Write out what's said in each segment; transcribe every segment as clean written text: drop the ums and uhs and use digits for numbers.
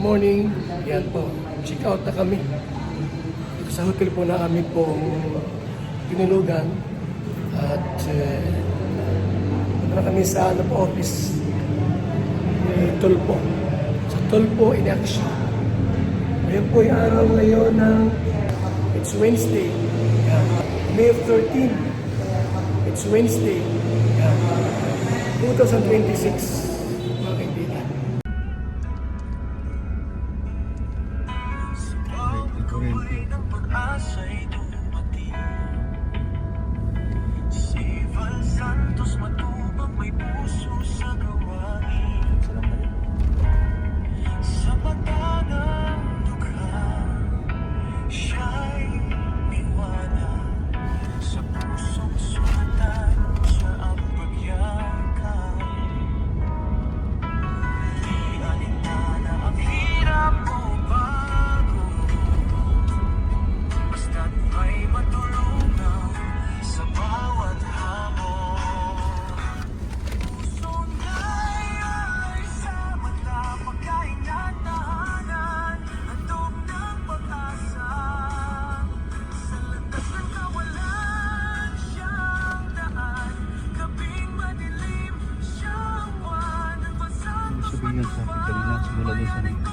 morning. Yan po. Check out na kami. Dito sa hotel po na kami pong tinulugan. At punta na kami sa office ni Tulpo. Sa Tulpo in action. Ngayon po yung araw ngayon ng it's Wednesday. Yan. May 13. It's Wednesday. Yan. 2026. Santos matubang may puso sa gawain. Sa mata ng dukha, siya'y liwanag. Sa pusong sultan, siya ang pagyakap. Di alintana ang hirap o bago, basta't may matulungan sa bawat hamon. Sabihin yung traffic kanina, simula doon sa nito.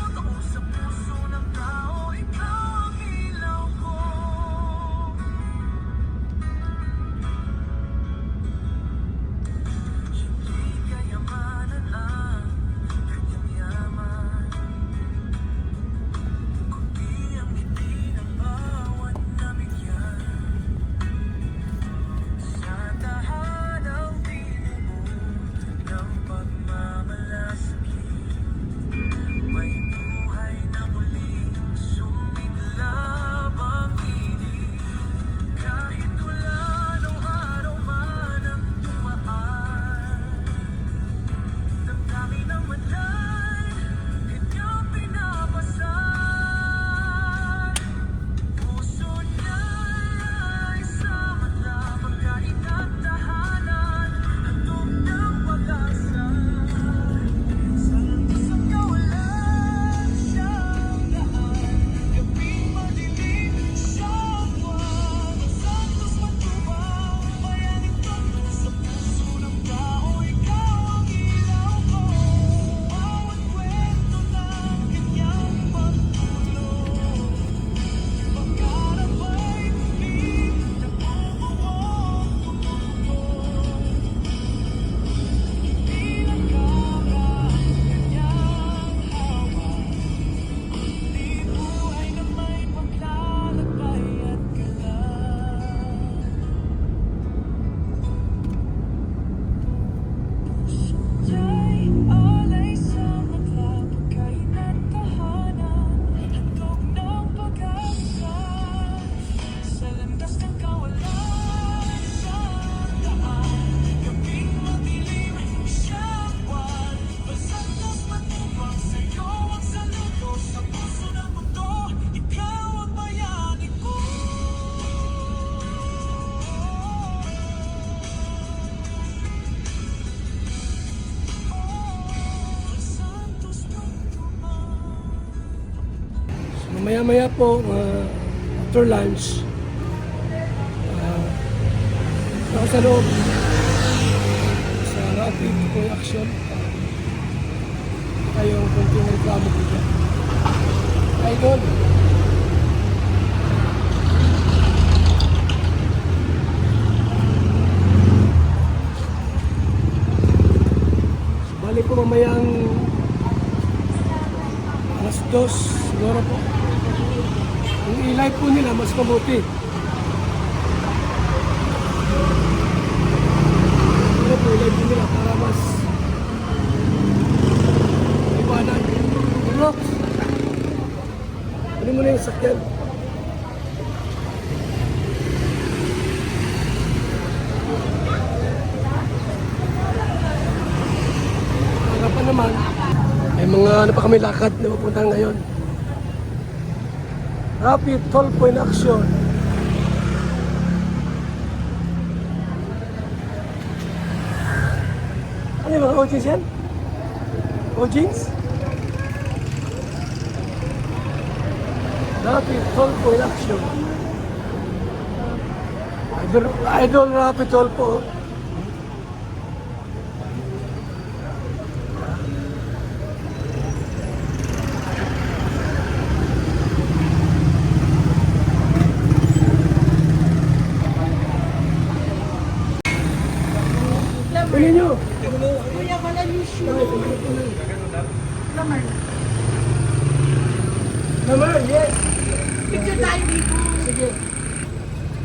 Maya-maya po, after lunch, ako sa loob sa rapid po yung action. Kayong konting reklamo dito. Ay doon. Balik po mamayang alas 2 siguro po. Yung i-live po nila, mas mabuti. Ano po, i-live po nila para mas iwanan. Rox! Ano mo na yung sakyan? Harapan naman, may mga ano pa kami lakad na pupunta ngayon. Rapid Tulpo in action. Ano yung mga Ojins yan? Ojins? Rapi Tulfo in action. Idol Rapi Tulfo. Pili nyo. Kuya, wala yung shoe. Lamar. Naman, yes. Picture tayo dito. Sige.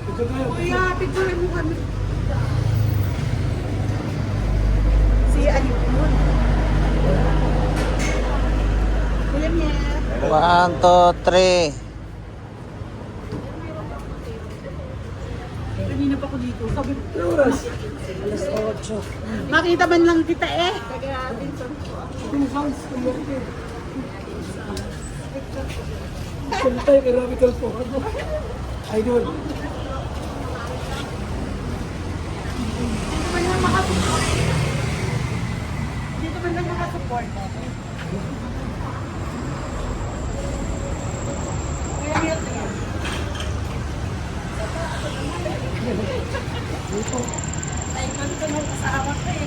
Ito tayo. Kuya, picture mo kami. Si Alip mo. Kuya niya. 1, 2, 3. Kanina pa ko dito. Sabi ko, Ano oras? alas 8. Makita man lang kita eh. Kaya Vincent ko. Yung sounds, kumerte. Sila tayo kay Rapi Tulfo. Idol. Dito man lang makasupport. Dito man lang makasupport. Kuya Milk na yan. Ay, kung ito nung kasama ko eh.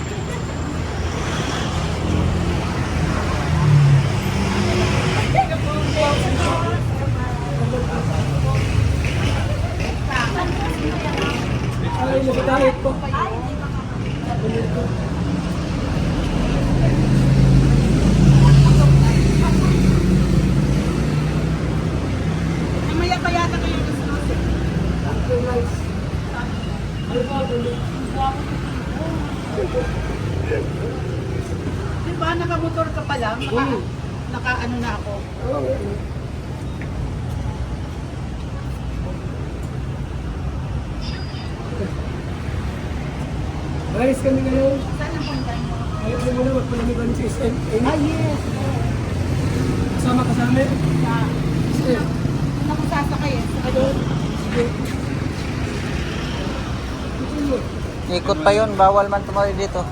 Ay, nagdayet po. Mamaya pa yata kayo gusto. Di ba, nakamotor ka pa lang? Naka-ano na ako. Guys, kami ngayon. Saan ang punta mo? Ayaw mo muna magpalamigan si SM. Yes. Kasama ka sa amin. Sige. Ano kung sasakay eh? Sa doon. Sige. Ikot pa yun, bawal man tumawid dito.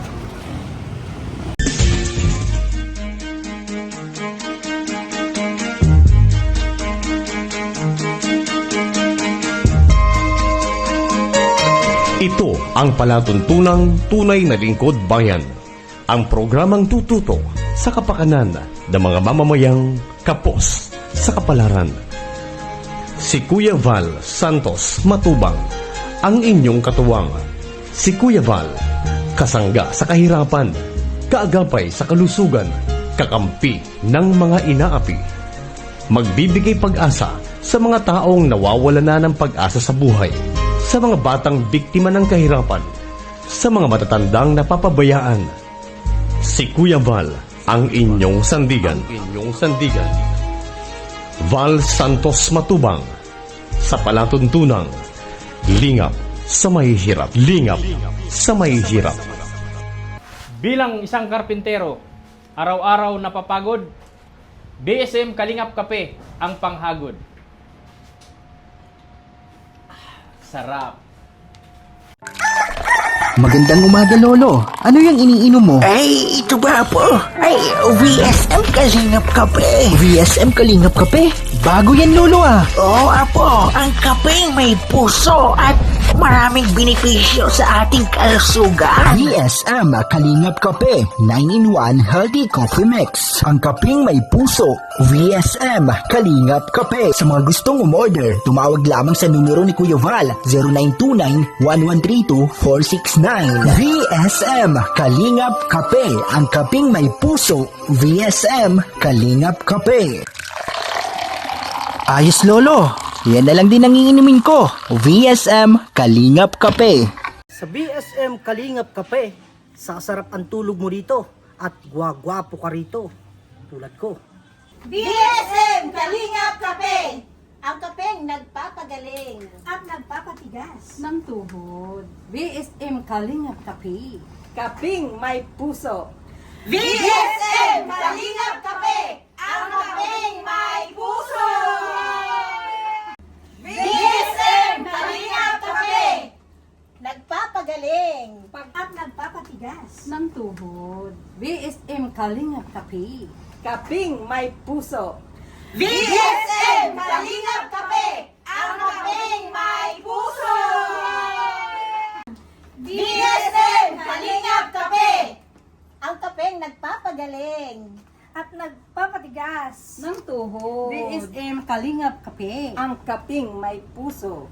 Ito ang palatuntunang tunay na lingkod bayan. Ang programang tututo sa kapakanan ng mga mamamayang kapos sa kapalaran. Si Kuya Val Santos Matubang, ang inyong katuwang. Si Kuya Val, kasangga sa kahirapan, kaagapay sa kalusugan, kakampi ng mga inaapi. Magbibigay pag-asa sa mga taong nawawala na ng pag-asa sa buhay, sa mga batang biktima ng kahirapan, sa mga matatandang napapabayaan. Si Kuya Val, ang inyong sandigan. Val Santos Matubang, sa palatuntunang lingap sa mahihirap. Lingap sa mahihirap. Bilang isang karpintero, araw-araw napapagod, BSM Kalingap Kape ang panghagod. Sarap. Magandang umaga, Lolo. Ano yung iniinom mo? Ay, ito ba po? Ay, VSM Kalingap Kape. VSM Kalingap Kape? Bago yan, Lolo ah. Oo, apo. Ang kapeng may puso at maraming benepisyo sa ating kalusugan. VSM Kalingap Kape 9-in-1 Healthy Coffee Mix. Ang kapeng may puso. VSM Kalingap Kape. Sa mga gustong umorder, tumawag lamang sa numero ni Kuya Val 0929-1132-469. VSM Kalingap Kape. Ang kapeng may puso. VSM Kalingap Kape. Ayos, Lolo. Yan na lang din ang iinumin ko. VSM Kalingap Kape. Sa BSM Kalingap Kape, sasarap ang tulog mo rito at gwagwapo ka rito. Tulad ko. BSM Kalingap Kape! Ang kapeng nagpapagaling at nagpapatigas Ng tuhod. BSM Kalingap Kape. Kaping may puso. BSM Kalingap Kape! Ang kapeng may puso! BSM Kalingap Kape! Nagpapagaling at nagpapatigas Ng tuhod. BSM Kalingap Kape. Kaping may puso. BSM BSM Kalingap Kape, ang kapeng may puso! BSM Kalingap Kape, ang kapeng nagpapagaling at nagpapatigas ng tuhod. BSM Kalingap Kape. Ang kaping may puso.